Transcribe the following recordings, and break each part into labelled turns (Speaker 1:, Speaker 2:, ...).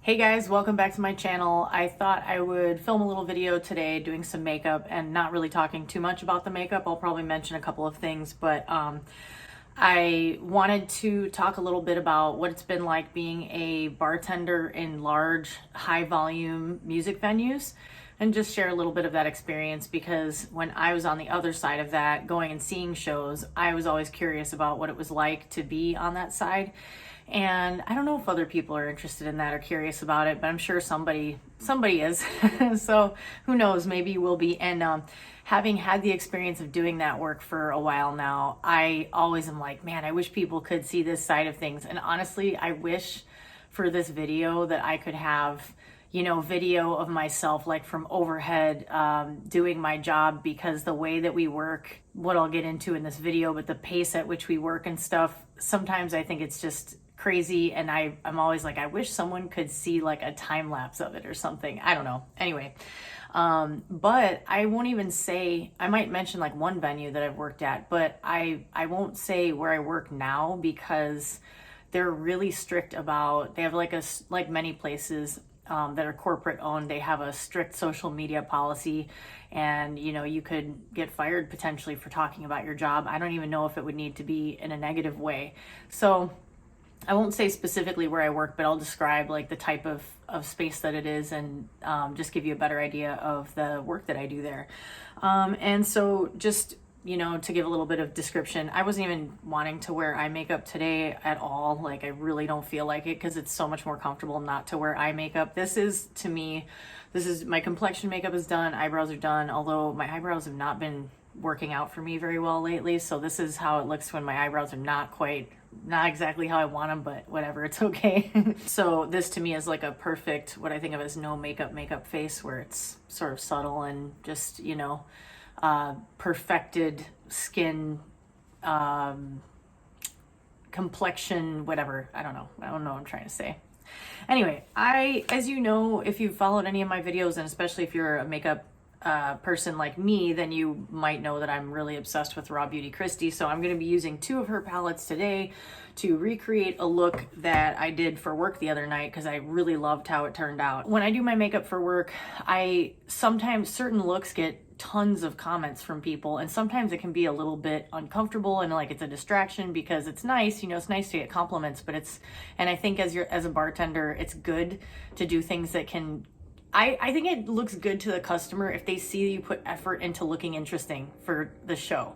Speaker 1: Hey guys, welcome back to my channel. I thought I would film a little video today doing some makeup and not really talking too much about the makeup. I'll probably mention a couple of things, but I wanted to talk a little bit about what it's been like being a bartender in large, high volume music venues and just share a little bit of that experience, because when I was on the other side of that, going and seeing shows, I was always curious about what it was like to be on that side. And I don't know if other people are interested in that or curious about it, but I'm sure somebody is. So who knows, maybe you will be. And having had the experience of doing that work for a while now, I always am like, man, I wish people could see this side of things. And honestly, I wish for this video that I could have, you know, video of myself like from overhead doing my job, because the way that we work, what I'll get into in this video, but the pace at which we work and stuff, sometimes I think it's just crazy. And I'm always like, I wish someone could see like a time lapse of it or something. I don't know. Anyway, but I won't even say, I might mention like one venue that I've worked at, but I won't say where I work now, because they're really strict about, they have like many places that are corporate owned, they have a strict social media policy, and you know, you could get fired potentially for talking about your job. I don't even know if it would need to be in a negative way. So I won't say specifically where I work, but I'll describe like the type of space that it is, and just give you a better idea of the work that I do there. And so just, you know, to give a little bit of description, I wasn't even wanting to wear eye makeup today at all. Like, I really don't feel like it, because it's so much more comfortable not to wear eye makeup. This is, to me, this is, my complexion makeup is done, eyebrows are done, although my eyebrows have not been working out for me very well lately. So this is how it looks when my eyebrows are not exactly how I want them, but whatever, it's okay. So this to me is like a perfect, what I think of as no makeup face, where it's sort of subtle and just, you know, perfected skin, complexion, whatever. I don't know what I'm trying to say. Anyway, as you know, if you've followed any of my videos, and especially if you're a makeup person like me, then you might know that I'm really obsessed with RawBeautyKristi. So I'm going to be using two of her palettes today to recreate a look that I did for work the other night, because I really loved how it turned out. When I do my makeup for work, sometimes certain looks get tons of comments from people, and sometimes it can be a little bit uncomfortable and like it's a distraction, because it's nice, you know, it's nice to get compliments, but and I think as a bartender, it's good to do things that can, I think it looks good to the customer if they see you put effort into looking interesting for the show.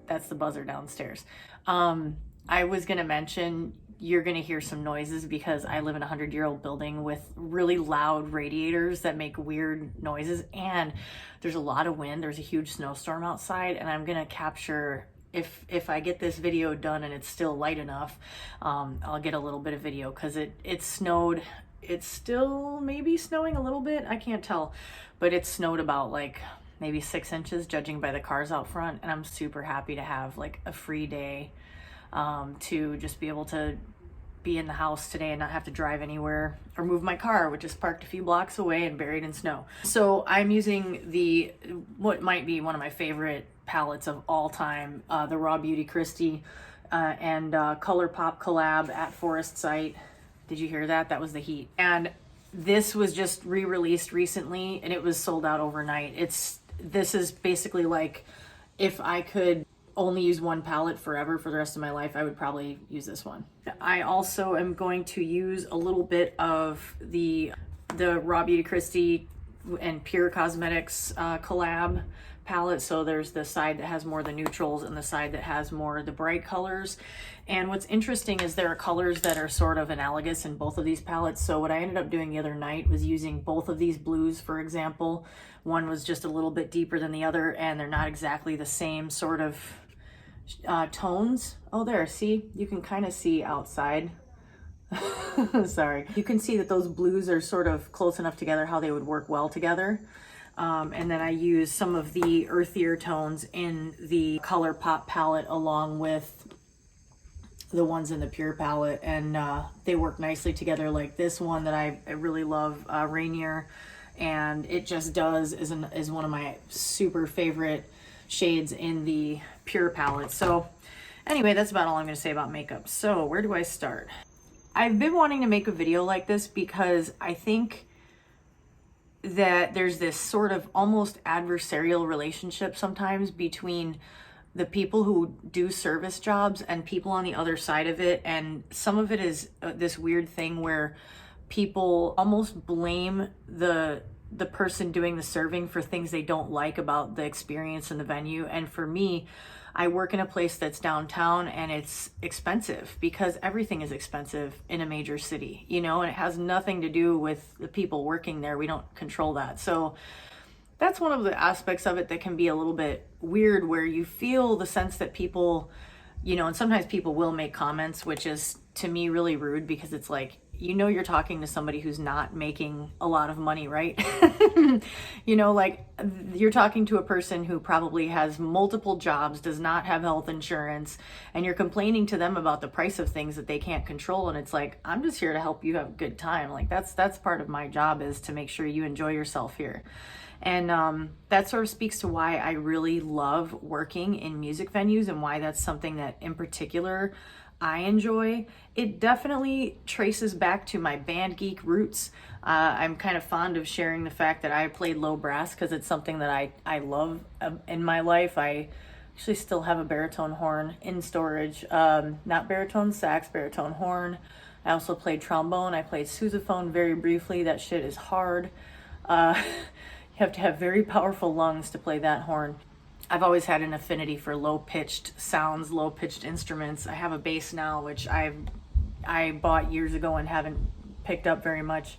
Speaker 1: That's the buzzer downstairs. I was gonna mention, you're gonna hear some noises because I live in a 100-year-old building with really loud radiators that make weird noises, and there's a lot of wind. There's a huge snowstorm outside, and I'm gonna capture, if I get this video done and it's still light enough, I'll get a little bit of video, because it snowed. It's still maybe snowing a little bit, I can't tell, but it snowed about like maybe 6 inches judging by the cars out front, and I'm super happy to have like a free day to just be able to be in the house today and not have to drive anywhere or move my car, which is parked a few blocks away and buried in snow. So I'm using what might be one of my favorite palettes of all time, the RawBeautyKristi and Colourpop collab at Forest Site. Did you hear that? That was the heat. And this was just re-released recently, and it was sold out overnight. This is basically like, if I could only use one palette forever for the rest of my life, I would probably use this one. I also am going to use a little bit of the RawBeautyKristi and Pure Cosmetics collab palette. So there's the side that has more of the neutrals and the side that has more of the bright colors. And what's interesting is there are colors that are sort of analogous in both of these palettes. So what I ended up doing the other night was using both of these blues, for example. One was just a little bit deeper than the other, and they're not exactly the same sort of tones. Oh, there, see, you can kind of see outside. Sorry. You can see that those blues are sort of close enough together how they would work well together. And then I use some of the earthier tones in the Colourpop palette along with the ones in the Pure palette, and they work nicely together. Like this one that I really love, Rainier, and It Just Does is one of my super favorite shades in the Pure palette. So anyway, that's about all I'm going to say about makeup. So where do I start? I've been wanting to make a video like this because I think that there's this sort of almost adversarial relationship sometimes between the people who do service jobs and people on the other side of it. And some of it is this weird thing where people almost blame the person doing the serving for things they don't like about the experience in the venue. And for me, I work in a place that's downtown and it's expensive because everything is expensive in a major city, you know, and it has nothing to do with the people working there. We don't control that. So that's one of the aspects of it that can be a little bit weird, where you feel the sense that people, you know, and sometimes people will make comments, which is to me really rude, because it's like, you know, you're talking to somebody who's not making a lot of money, right? You know, like you're talking to a person who probably has multiple jobs, does not have health insurance, and you're complaining to them about the price of things that they can't control. And it's like, I'm just here to help you have a good time. Like that's part of my job, is to make sure you enjoy yourself here. And that sort of speaks to why I really love working in music venues, and why that's something that in particular I enjoy. It definitely traces back to my band geek roots. I'm kind of fond of sharing the fact that I played low brass because it's something that I love in my life. I actually still have a baritone horn in storage, not baritone sax, baritone horn. I also played trombone. I played sousaphone very briefly. That shit is hard. You have to have very powerful lungs to play that horn. I've always had an affinity for low-pitched sounds, low-pitched instruments. I have a bass now, which I bought years ago and haven't picked up very much.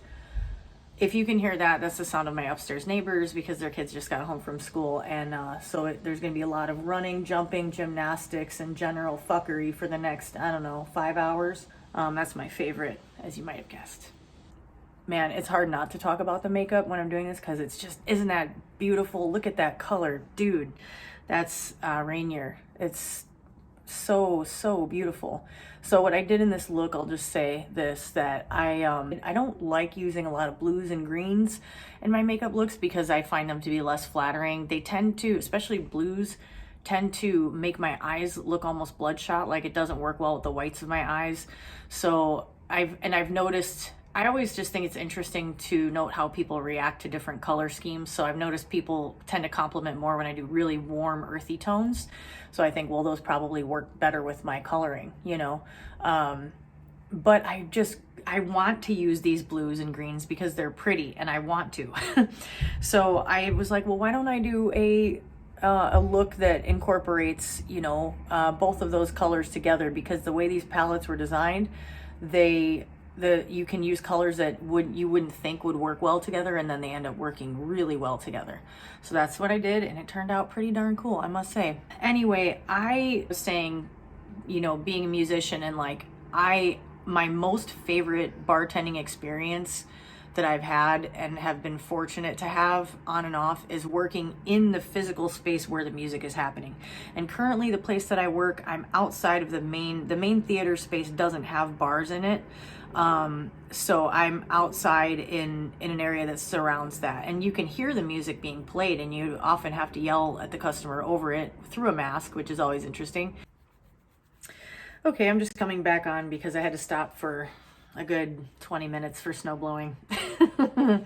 Speaker 1: If you can hear that, that's the sound of my upstairs neighbors, because their kids just got home from school. And so there's going to be a lot of running, jumping, gymnastics, and general fuckery for the next, I don't know, 5 hours. That's my favorite, as you might have guessed. Man, it's hard not to talk about the makeup when I'm doing this, because it's just, isn't that beautiful? Look at that color, dude. That's Rainier. It's so beautiful. So what I did in this look, I'll just say this, that I don't like using a lot of blues and greens in my makeup looks, because I find them to be less flattering. They tend to, especially blues, tend to make my eyes look almost bloodshot, like it doesn't work well with the whites of my eyes. So I've noticed, I always just think it's interesting to note how people react to different color schemes. So I've noticed people tend to compliment more when I do really warm, earthy tones. So I think, well, those probably work better with my coloring, you know. But I want to use these blues and greens because they're pretty, and I want to. So I was like, well, why don't I do a look that incorporates, you know, both of those colors together? Because the way these palettes were designed, you can use colors that you wouldn't think would work well together, and then they end up working really well together. So that's what I did, and it turned out pretty darn cool, I must say. Anyway, I was saying, you know, being a musician, and like my most favorite bartending experience that I've had and have been fortunate to have on and off is working in the physical space where the music is happening. And currently the place that I work, I'm outside of the main theater space doesn't have bars in it. So I'm outside in an area that surrounds that, and you can hear the music being played, and you often have to yell at the customer over it through a mask, which is always interesting. Okay, I'm just coming back on because I had to stop for a good 20 minutes for snow blowing. I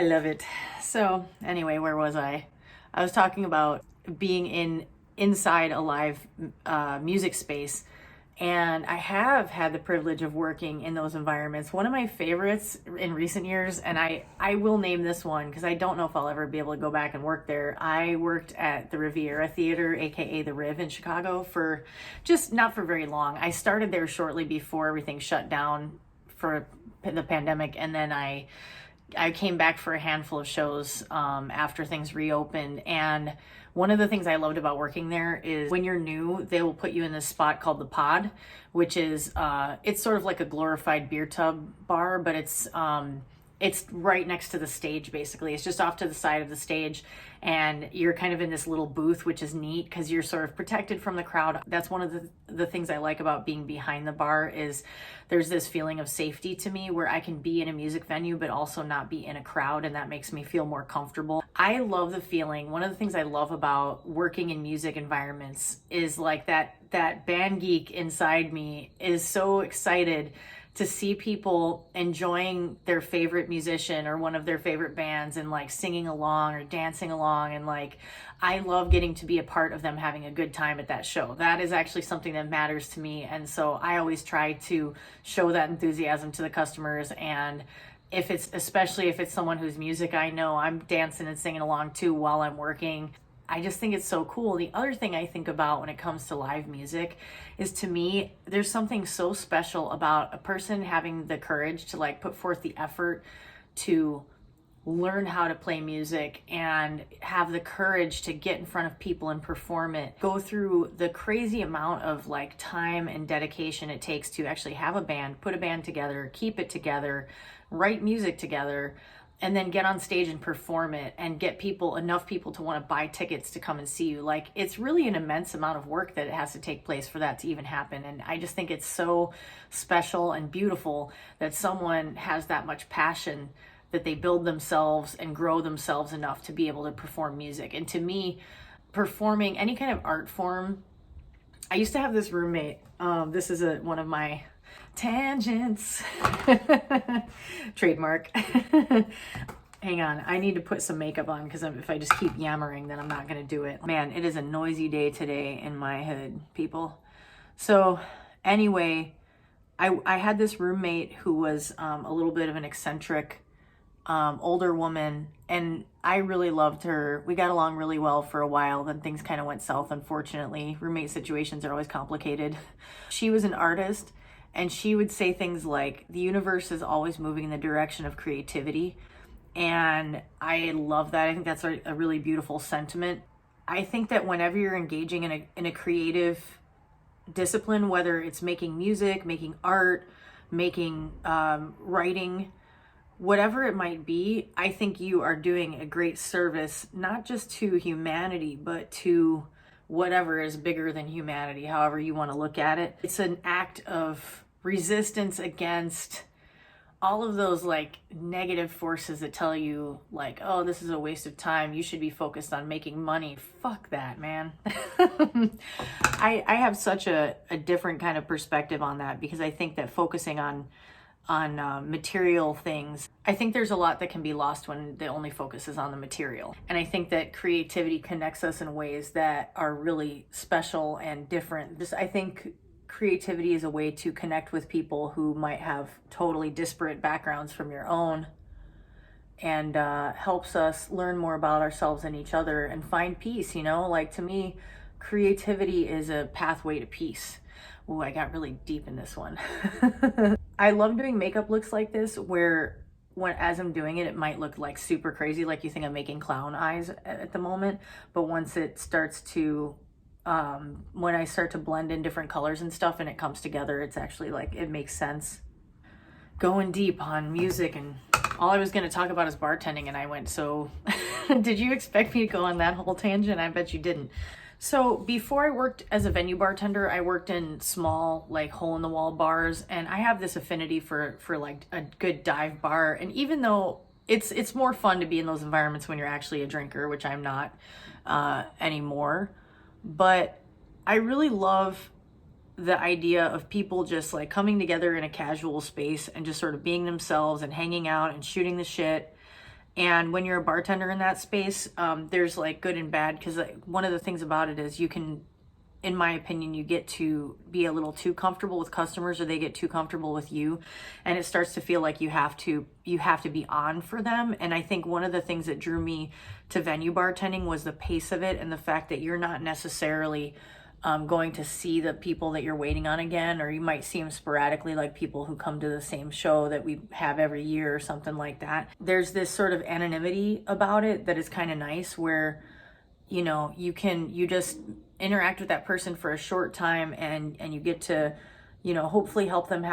Speaker 1: love it. So anyway, where was I? I was talking about being inside a live music space. And I have had the privilege of working in those environments. One of my favorites in recent years, and I will name this one because I don't know if I'll ever be able to go back and work there. I worked at the Riviera Theater, aka the Riv in Chicago, for just not for very long. I started there shortly before everything shut down for the pandemic, and then I came back for a handful of shows after things reopened. And one of the things I loved about working there is when you're new, they will put you in this spot called the Pod, which is it's sort of like a glorified beer tub bar, but it's right next to the stage. Basically, it's just off to the side of the stage, and you're kind of in this little booth, which is neat because you're sort of protected from the crowd. That's one of the things I like about being behind the bar, is there's this feeling of safety to me where I can be in a music venue but also not be in a crowd, and that makes me feel more comfortable. I love the feeling. One of the things I love about working in music environments is like that band geek inside me is so excited to see people enjoying their favorite musician or one of their favorite bands and like singing along or dancing along, and like I love getting to be a part of them having a good time at that show. That is actually something that matters to me, and so I always try to show that enthusiasm to the customers. And if it's, especially if it's someone whose music I know, I'm dancing and singing along too while I'm working. I just think it's so cool. The other thing I think about when it comes to live music is, to me, there's something so special about a person having the courage to like put forth the effort to learn how to play music and have the courage to get in front of people and perform it, go through the crazy amount of like time and dedication it takes to actually have a band, put a band together, keep it together, write music together, and then get on stage and perform it and get people, enough people to want to buy tickets to come and see you. Like, it's really an immense amount of work that it has to take place for that to even happen. And I just think it's so special and beautiful that someone has that much passion, that they build themselves and grow themselves enough to be able to perform music. And to me, performing any kind of art form, I used to have this roommate. This is one of my tangents. Trademark. Hang on, I need to put some makeup on, because if I just keep yammering, then I'm not going to do it. Man, it is a noisy day today in my hood, people. So anyway, I had this roommate who was a little bit of an eccentric older woman, and I really loved her. We got along really well for a while, then things kind of went south, unfortunately. Roommate situations are always complicated. She was an artist, and she would say things like, the universe is always moving in the direction of creativity. And I love that. I think that's a really beautiful sentiment. I think that whenever you're engaging in a creative discipline, whether it's making music, making art, making writing, whatever it might be, I think you are doing a great service, not just to humanity, but to whatever is bigger than humanity, however you want to look at it. It's an act of resistance against all of those like negative forces that tell you like, oh, this is a waste of time, you should be focused on making money. Fuck that, man. I have such a different kind of perspective on that, because I think that focusing on material things, I think there's a lot that can be lost when the only focus is on the material. And I think that creativity connects us in ways that are really special and different. I think creativity is a way to connect with people who might have totally disparate backgrounds from your own, and helps us learn more about ourselves and each other and find peace. You know, like, to me, creativity is a pathway to peace. Ooh, I got really deep in this one. I love doing makeup looks like this, where as I'm doing it, it might look like super crazy, like you think I'm making clown eyes at the moment. But once it starts to, when I start to blend in different colors and stuff and it comes together, it's actually like, it makes sense. Going deep on music, and all I was going to talk about is bartending, and I went so... Did you expect me to go on that whole tangent? I bet you didn't. So before I worked as a venue bartender, I worked in small, like, hole-in-the-wall bars, and I have this affinity for like a good dive bar. And even though it's more fun to be in those environments when you're actually a drinker, which I'm not anymore, but I really love the idea of people just like coming together in a casual space and just sort of being themselves and hanging out and shooting the shit. And when you're a bartender in that space, there's like good and bad, because like, one of the things about it is you can, in my opinion, you get to be a little too comfortable with customers, or they get too comfortable with you, and it starts to feel like you have to be on for them. And I think one of the things that drew me to venue bartending was the pace of it, and the fact that you're not necessarily going to see the people that you're waiting on again, or you might see them sporadically, like people who come to the same show that we have every year or something like that. There's this sort of anonymity about it that is kind of nice, where, you know, you just interact with that person for a short time, and you get to, you know, hopefully help them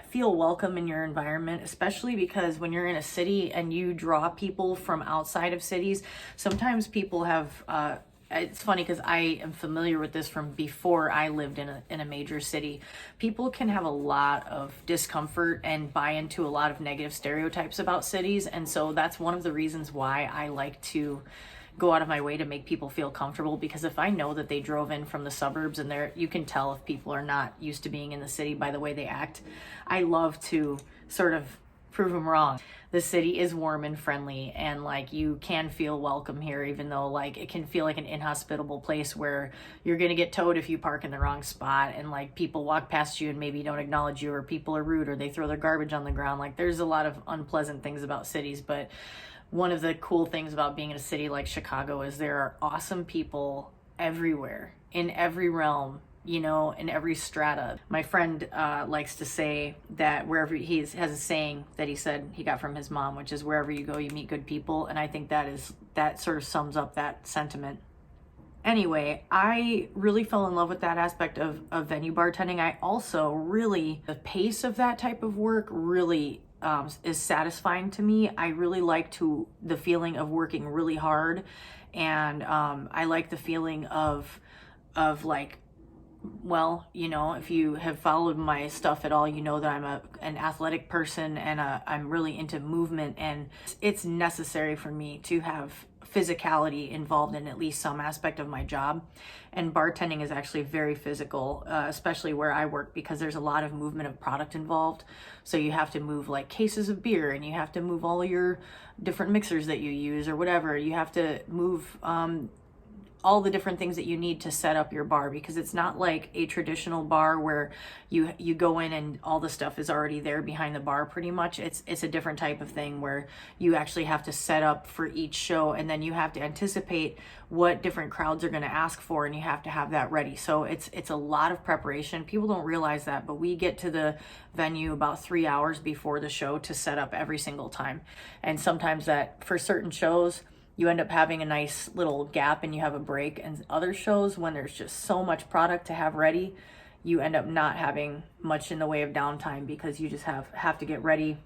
Speaker 1: feel welcome in your environment, especially because when you're in a city and you draw people from outside of cities, sometimes people have, it's funny because I am familiar with this from before I lived in a major city. People can have a lot of discomfort and buy into a lot of negative stereotypes about cities. And so that's one of the reasons why I like to go out of my way to make people feel comfortable, because if I know that they drove in from the suburbs and you can tell if people are not used to being in the city by the way they act. I love to sort of prove them wrong. The city is warm and friendly, and like you can feel welcome here, even though like it can feel like an inhospitable place where you're gonna get towed if you park in the wrong spot, and like people walk past you and maybe don't acknowledge you, or people are rude, or they throw their garbage on the ground. Like there's a lot of unpleasant things about cities, but one of the cool things about being in a city like Chicago is there are awesome people everywhere, in every realm, you know, in every strata. My friend likes to say that wherever has a saying that he said he got from his mom, which is wherever you go, you meet good people. And I think that sort of sums up that sentiment. Anyway, I really fell in love with that aspect of venue bartending. I also really, the pace of that type of work really is satisfying to me. I really like the feeling of working really hard, and I like the feeling of like, well, you know, if you have followed my stuff at all, you know that I'm an athletic person, and I'm really into movement, and it's necessary for me to have physicality involved in at least some aspect of my job. And bartending is actually very physical, especially where I work, because there's a lot of movement of product involved. So you have to move like cases of beer, and you have to move all of your different mixers that you use or whatever. You have to move all the different things that you need to set up your bar, because it's not like a traditional bar where you go in and all the stuff is already there behind the bar pretty much. It's a different type of thing where you actually have to set up for each show, and then you have to anticipate what different crowds are going to ask for, and you have to have that ready. So it's a lot of preparation. People don't realize that, but we get to the venue about 3 hours before the show to set up every single time. And sometimes that, for certain shows, you end up having a nice little gap and you have a break. And other shows, when there's just so much product to have ready, you end up not having much in the way of downtime, because you just have to get ready.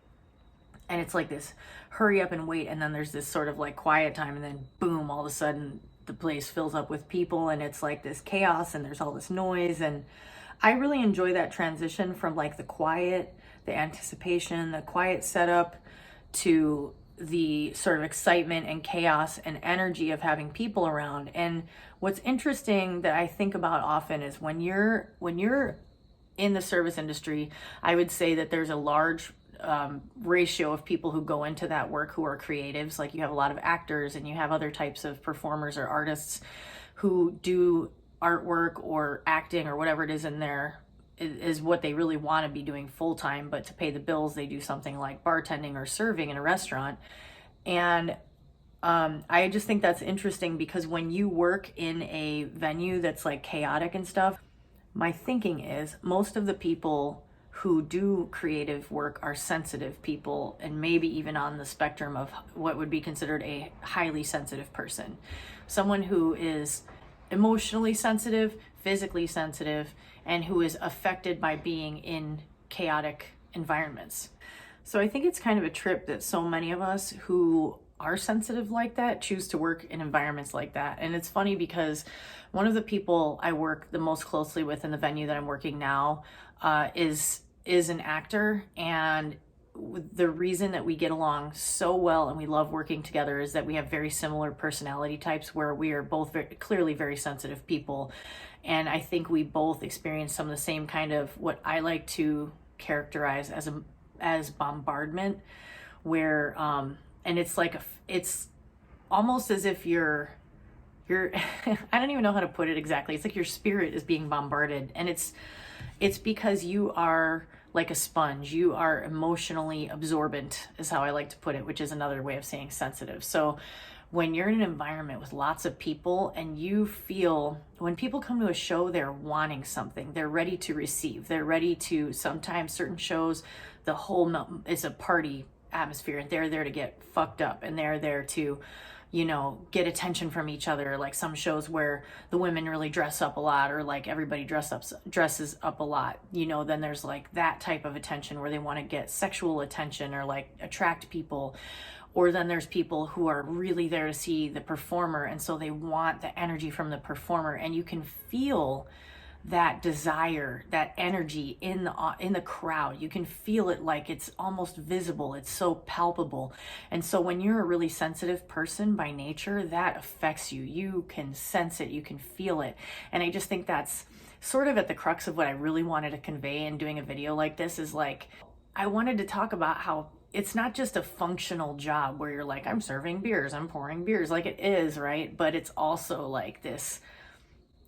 Speaker 1: And it's like this hurry up and wait, and then there's this sort of like quiet time, and then boom, all of a sudden the place fills up with people, and it's like this chaos, and there's all this noise. And I really enjoy that transition from like the quiet, the anticipation, the quiet setup, to the sort of excitement and chaos and energy of having people around. And what's interesting that I think about often is when you're in the service industry, I would say that there's a large ratio of people who go into that work who are creatives. Like you have a lot of actors, and you have other types of performers or artists who do artwork or acting or whatever it is in there is what they really want to be doing full time, but to pay the bills, they do something like bartending or serving in a restaurant. And I just think that's interesting, because when you work in a venue that's like chaotic and stuff, my thinking is most of the people who do creative work are sensitive people, and maybe even on the spectrum of what would be considered a highly sensitive person. Someone who is emotionally sensitive, physically sensitive, and who is affected by being in chaotic environments. So I think it's kind of a trip that so many of us who are sensitive like that choose to work in environments like that. And it's funny, because one of the people I work the most closely with in the venue that I'm working now is an actor, and the reason that we get along so well and we love working together is that we have very similar personality types, where we are both clearly very sensitive people. And I think we both experience some of the same kind of, what I like to characterize as bombardment, where and it's like it's almost as if you're I don't even know how to put it exactly. It's like your spirit is being bombarded, and it's because you are like a sponge. You are emotionally absorbent, is how I like to put it, which is another way of saying sensitive. So when you're in an environment with lots of people, and you feel, when people come to a show, they're wanting something, they're ready to receive, they're ready to, sometimes certain shows, the whole is a party atmosphere, and they're there to get fucked up, and they're there to, you know, get attention from each other. Like some shows where the women really dress up a lot, or like everybody dresses up a lot, you know, then there's like that type of attention where they want to get sexual attention or like attract people. Or then there's people who are really there to see the performer, and so they want the energy from the performer, and you can feel that desire, that energy in the crowd. You can feel it, like it's almost visible. It's so palpable. And so when you're a really sensitive person by nature, that affects you. You can sense it, you can feel it. And I just think that's sort of at the crux of what I really wanted to convey in doing a video like this, is like, I wanted to talk about how it's not just a functional job where you're like, I'm serving beers, I'm pouring beers, like it is, right? But it's also like this,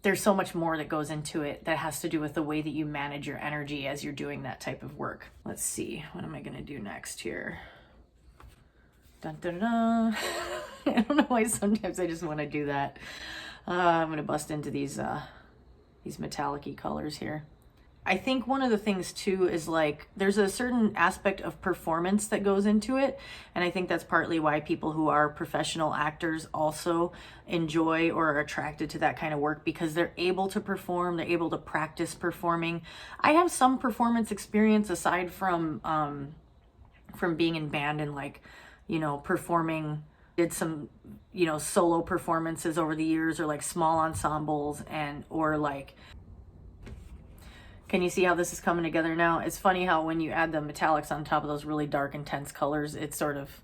Speaker 1: there's so much more that goes into it that has to do with the way that you manage your energy as you're doing that type of work. Let's see, what am I gonna do next here? Dun, dun, dun. I don't know why sometimes I just want to do that. I'm gonna bust into these metallic-y colors here. I think one of the things too is like, there's a certain aspect of performance that goes into it. And I think that's partly why people who are professional actors also enjoy or are attracted to that kind of work, because they're able to perform, they're able to practice performing. I have some performance experience aside from being in band and like, you know, performing, did some, you know, solo performances over the years, or like small ensembles, and, or like, can you see how this is coming together now? It's funny how when you add the metallics on top of those really dark, intense colors, it sort of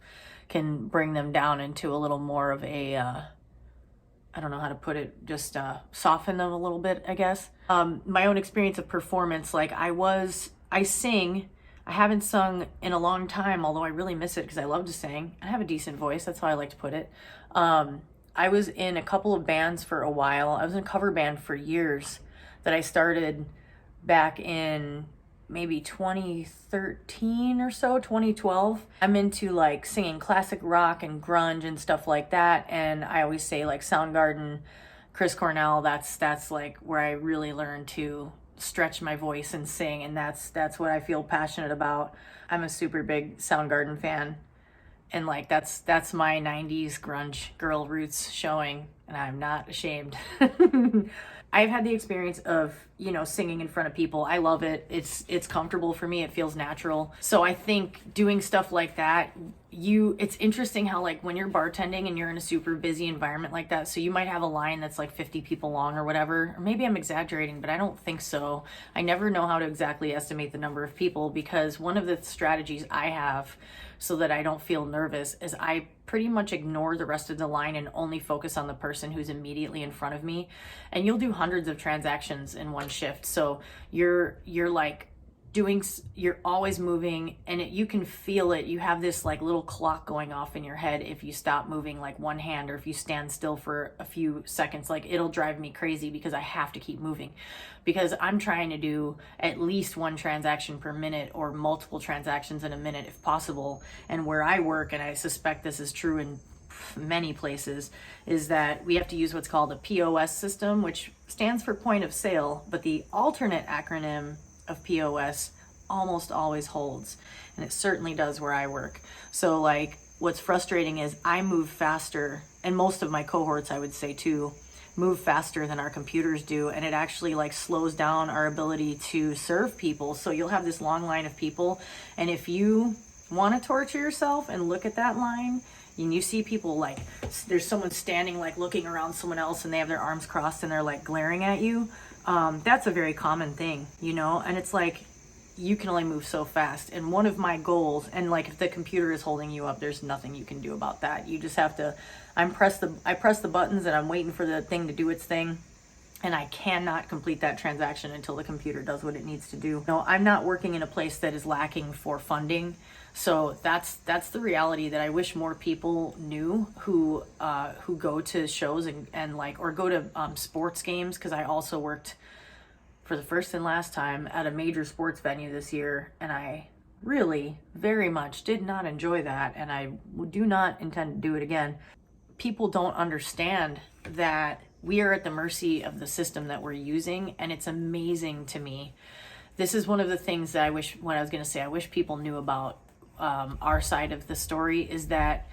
Speaker 1: can bring them down into a little more of a, I don't know how to put it, just soften them a little bit, I guess. My own experience of performance, like I sing. I haven't sung in a long time, although I really miss it because I love to sing. I have a decent voice, that's how I like to put it. I was in a couple of bands for a while. I was in a cover band for years that I started back in maybe 2013 or so, 2012. I'm into like singing classic rock and grunge and stuff like that. And I always say like Soundgarden, Chris Cornell, that's like where I really learned to stretch my voice and sing. And that's what I feel passionate about. I'm a super big Soundgarden fan. And like, that's my 90s grunge girl roots showing, and I'm not ashamed. I've had the experience of, you know, singing in front of people. I love it. It's comfortable for me. It feels natural. So I think doing stuff like that, it's interesting how like when you're bartending and you're in a super busy environment like that, so you might have a line that's like 50 people long or whatever, or maybe I'm exaggerating, but I don't think so. I never know how to exactly estimate the number of people, because one of the strategies I have so that I don't feel nervous is I pretty much ignore the rest of the line and only focus on the person who's immediately in front of me. And you'll do hundreds of transactions in one shift. So you're like you're always moving, and you can feel it. You have this like little clock going off in your head if you stop moving like one hand, or if you stand still for a few seconds. Like, it'll drive me crazy because I have to keep moving, because I'm trying to do at least one transaction per minute, or multiple transactions in a minute if possible. And where I work, and I suspect this is true in many places, is that we have to use what's called a POS system, which stands for point of sale, but the alternate acronym of POS almost always holds, and it certainly does where I work. So like, what's frustrating is I move faster, and most of my cohorts, I would say too, move faster than our computers do, and it actually like slows down our ability to serve people. So you'll have this long line of people, and if you want to torture yourself and look at that line, and you see people like, there's someone standing like looking around someone else, and they have their arms crossed and they're like glaring at you, that's a very common thing, you know. And it's like, you can only move so fast. And one of my goals, and like, if the computer is holding you up, there's nothing you can do about that. You just have to, I press the buttons, and I'm waiting for the thing to do its thing, and I cannot complete that transaction until the computer does what it needs to do. No, I'm not working in a place that is lacking for funding. So that's the reality that I wish more people knew who go to shows and like, or go to sports games, because I also worked for the first and last time at a major sports venue this year, and I really very much did not enjoy that, and I do not intend to do it again. People don't understand that we are at the mercy of the system that we're using, and it's amazing to me. This is one of the things that I wish people knew about our side of the story, is that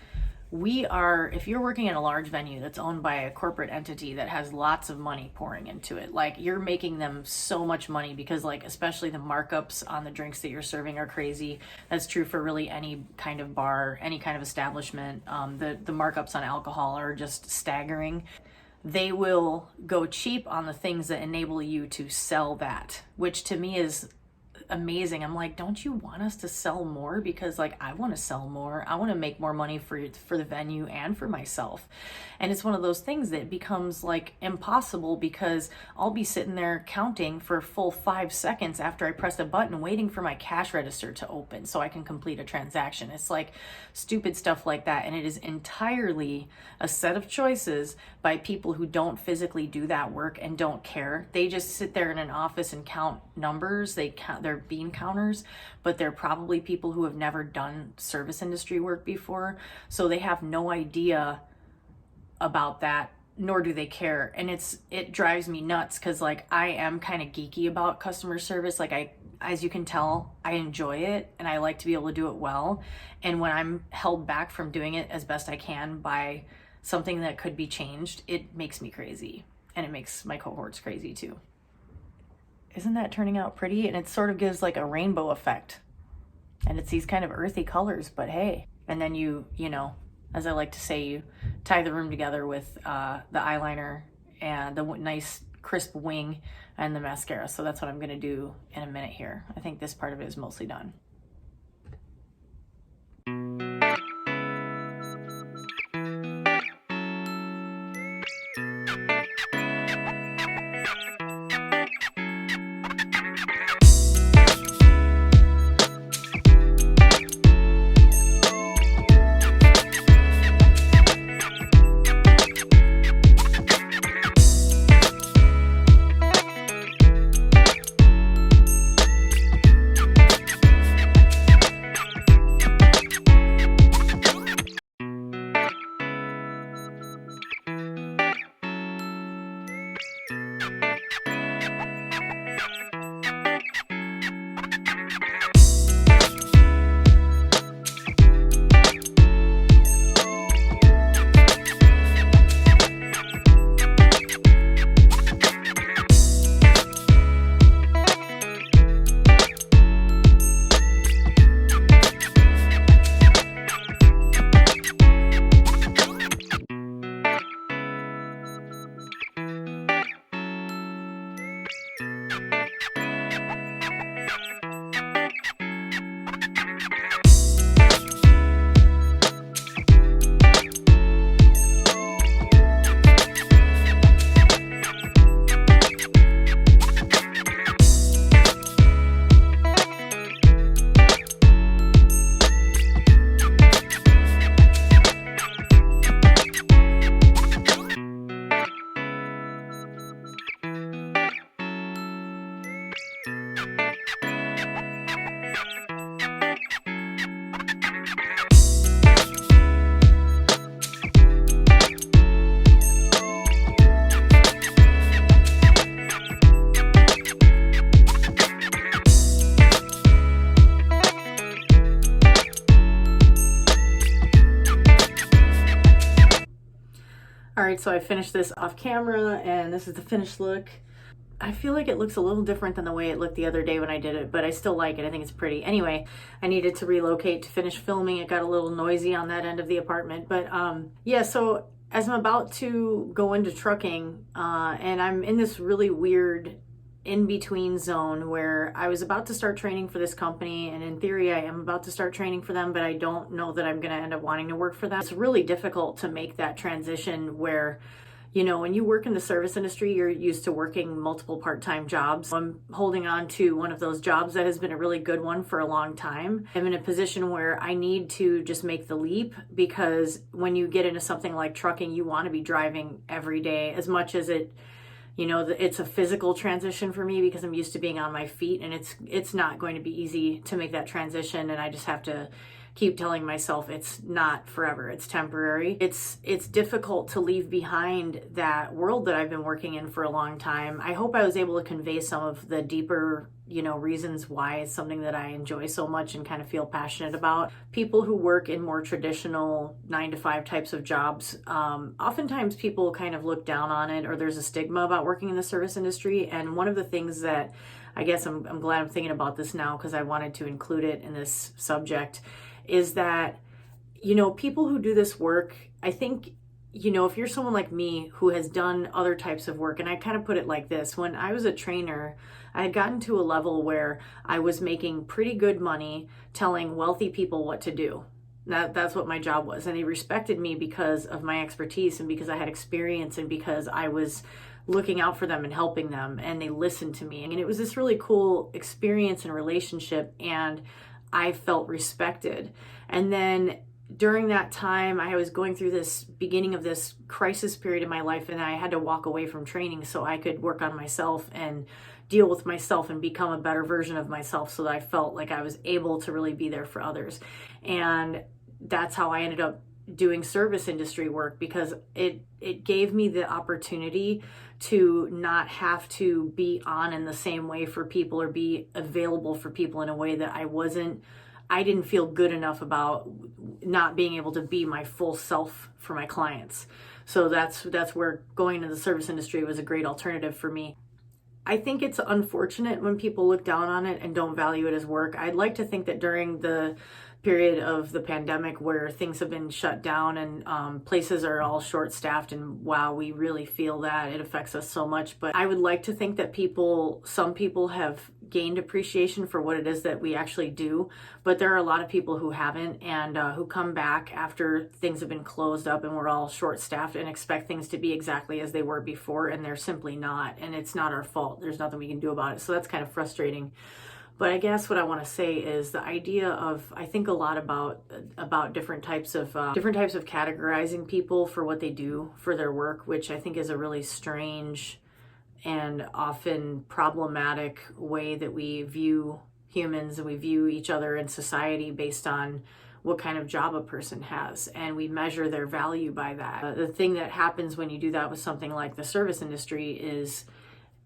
Speaker 1: if you're working in a large venue that's owned by a corporate entity that has lots of money pouring into it, like, you're making them so much money, because like, especially the markups on the drinks that you're serving are crazy. That's true for really any kind of bar, any kind of establishment. The markups on alcohol are just staggering. they will go cheap on the things that enable you to sell that, which to me is amazing. I'm like, don't you want us to sell more? Because like, I want to sell more. I want to make more money for the venue and for myself. And it's one of those things that becomes like impossible, because I'll be sitting there counting for a full 5 seconds after I press a button, waiting for my cash register to open so I can complete a transaction. It's like stupid stuff like that. And it is entirely a set of choices by people who don't physically do that work and don't care. They just sit there in an office and count numbers. They count, they're bean counters, but they're probably people who have never done service industry work before. So they have no idea about that, nor do they care. And it drives me nuts, because like, I am kind of geeky about customer service. Like, as you can tell, I enjoy it and I like to be able to do it well. And when I'm held back from doing it as best I can by something that could be changed, it makes me crazy, and it makes my cohorts crazy too. Isn't that turning out pretty? And it sort of gives like a rainbow effect, and it's these kind of earthy colors, but hey. And then you know, as I like to say, you tie the room together with the eyeliner and the nice crisp wing and the mascara. So that's what I'm gonna do in a minute here. I think this part of it is mostly done. All right, so I finished this off camera, and this is the finished look. I feel like it looks a little different than the way it looked the other day when I did it, but I still like it. I think it's pretty. Anyway, I needed to relocate to finish filming. It got a little noisy on that end of the apartment, but yeah, so as I'm about to go into trucking, and I'm in this really weird in-between zone where I was about to start training for this company, and in theory I am about to start training for them, but I don't know that I'm going to end up wanting to work for them. It's really difficult to make that transition where, you know, when you work in the service industry, you're used to working multiple part-time jobs. I'm holding on to one of those jobs that has been a really good one for a long time. I'm in a position where I need to just make the leap, because when you get into something like trucking, you want to be driving every day. As much as it, you know, it's a physical transition for me because I'm used to being on my feet, and it's not going to be easy to make that transition, and I just have to keep telling myself it's not forever, it's temporary. It's difficult to leave behind that world that I've been working in for a long time. I hope I was able to convey some of the deeper, you know, reasons why it's something that I enjoy so much and kind of feel passionate about. People who work in more traditional 9-to-5 types of jobs, oftentimes people kind of look down on it, or there's a stigma about working in the service industry. And one of the things that I guess I'm glad I'm thinking about this now, because I wanted to include it in this subject, is that, you know, people who do this work, I think you know, if you're someone like me who has done other types of work, and I kind of put it like this, when I was a trainer, I had gotten to a level where I was making pretty good money telling wealthy people what to do. That's what my job was. And they respected me because of my expertise and because I had experience and because I was looking out for them and helping them, and they listened to me. And it was this really cool experience and relationship, and I felt respected. And then during that time, I was going through this beginning of this crisis period in my life, and I had to walk away from training so I could work on myself and deal with myself and become a better version of myself, so that I felt like I was able to really be there for others. And that's how I ended up doing service industry work, because it gave me the opportunity to not have to be on in the same way for people or be available for people in a way that I didn't feel good enough about not being able to be my full self for my clients. So that's where going into the service industry was a great alternative for me. I think it's unfortunate when people look down on it and don't value it as work. I'd like to think that during the period of the pandemic where things have been shut down and places are all short-staffed, and wow, we really feel that it affects us so much. But I would like to think that some people have gained appreciation for what it is that we actually do, but there are a lot of people who haven't, and who come back after things have been closed up and we're all short-staffed and expect things to be exactly as they were before, and they're simply not, and it's not our fault. There's nothing we can do about it. So that's kind of frustrating. But I guess what I want to say is the idea of, I think a lot about different types of categorizing people for what they do for their work, which I think is a really strange and often problematic way that we view humans and we view each other in society based on what kind of job a person has, and we measure their value by that. The thing that happens when you do that with something like the service industry is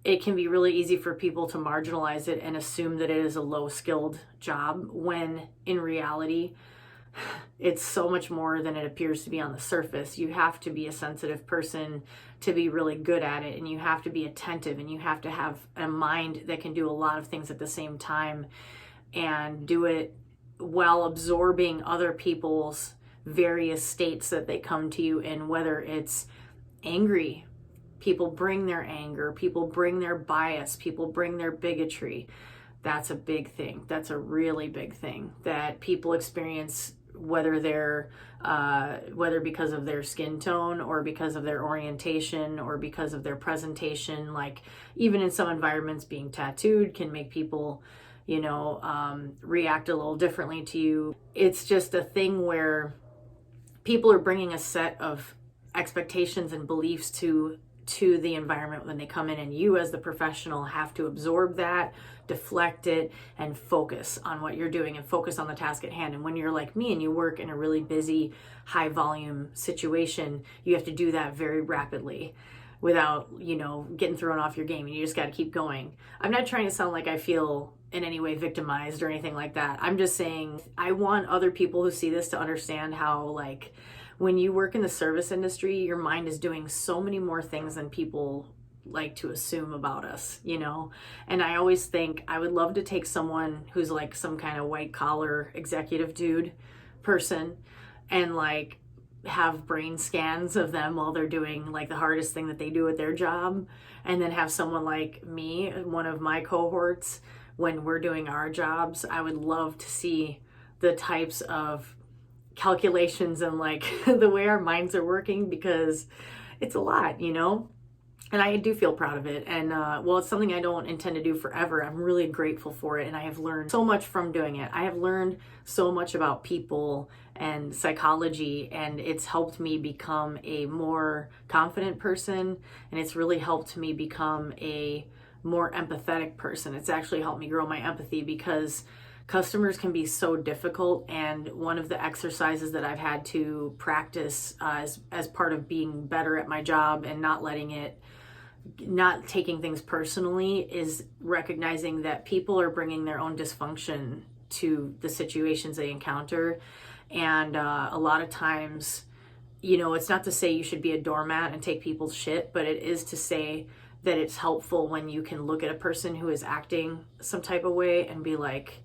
Speaker 1: it can be really easy for people to marginalize it and assume that it is a low-skilled job, when in reality, it's so much more than it appears to be on the surface. You have to be a sensitive person to be really good at it, and you have to be attentive, and you have to have a mind that can do a lot of things at the same time and do it while absorbing other people's various states that they come to you in, whether it's angry. People bring their anger, people bring their bias, people bring their bigotry. That's a big thing. That's a really big thing that people experience, whether because of their skin tone or because of their orientation or because of their presentation. Like, even in some environments, being tattooed can make people, react a little differently to you. It's just a thing where people are bringing a set of expectations and beliefs to the environment when they come in, and you as the professional have to absorb that, deflect it, and focus on what you're doing and focus on the task at hand. And when you're like me and you work in a really busy, high volume situation, you have to do that very rapidly without, getting thrown off your game, and you just got to keep going. I'm not trying to sound like I feel in any way victimized or anything like that. I'm just saying I want other people who see this to understand how, when you work in the service industry, your mind is doing so many more things than people like to assume about us, And I always think I would love to take someone who's like some kind of white collar executive dude person and have brain scans of them while they're doing the hardest thing that they do at their job, and then have someone like me, one of my cohorts, when we're doing our jobs. I would love to see the types of calculations and the way our minds are working, because it's a lot, and I do feel proud of it. And it's something I don't intend to do forever. I'm really grateful for it, and I have learned so much from doing it. I have learned so much about people and psychology, and it's helped me become a more confident person, and it's really helped me become a more empathetic person. It's actually helped me grow my empathy, because customers can be so difficult, and one of the exercises that I've had to practice as part of being better at my job and not taking things personally is recognizing that people are bringing their own dysfunction to the situations they encounter. And a lot of times, it's not to say you should be a doormat and take people's shit, but it is to say that it's helpful when you can look at a person who is acting some type of way and be like,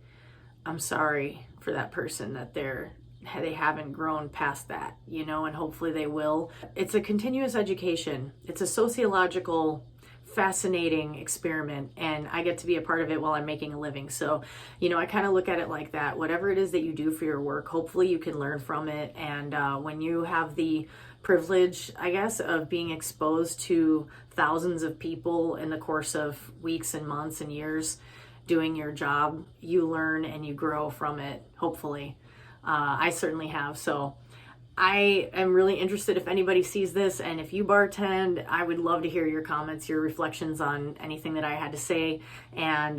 Speaker 1: I'm sorry for that person, that they're they haven't grown past that, you know, and hopefully they will. It's a continuous education. It's a sociological, fascinating experiment, and I get to be a part of it while I'm making a living. So, you know, I kind of look at it like that. Whatever it is that you do for your work, hopefully you can learn from it. And when you have the privilege, I guess, of being exposed to thousands of people in the course of weeks and months and years doing your job, you learn and you grow from it, hopefully. I certainly have. So I am really interested if anybody sees this, and if you bartend, I would love to hear your comments, your reflections on anything that I had to say, and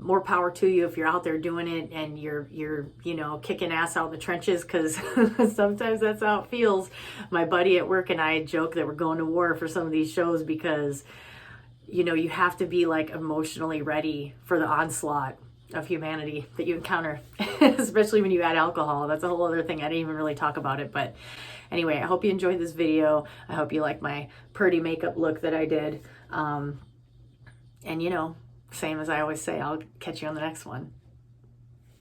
Speaker 1: more power to you if you're out there doing it and you're you know, kicking ass out in the trenches, because sometimes that's how it feels. My buddy at work and I joke that we're going to war for some of these shows, because you know, you have to be like emotionally ready for the onslaught of humanity that you encounter, especially when you add alcohol. That's a whole other thing. I didn't even really talk about it. But anyway, I hope you enjoyed this video. I hope you like my pretty makeup look that I did. And you know, same as I always say, I'll catch you on the next one.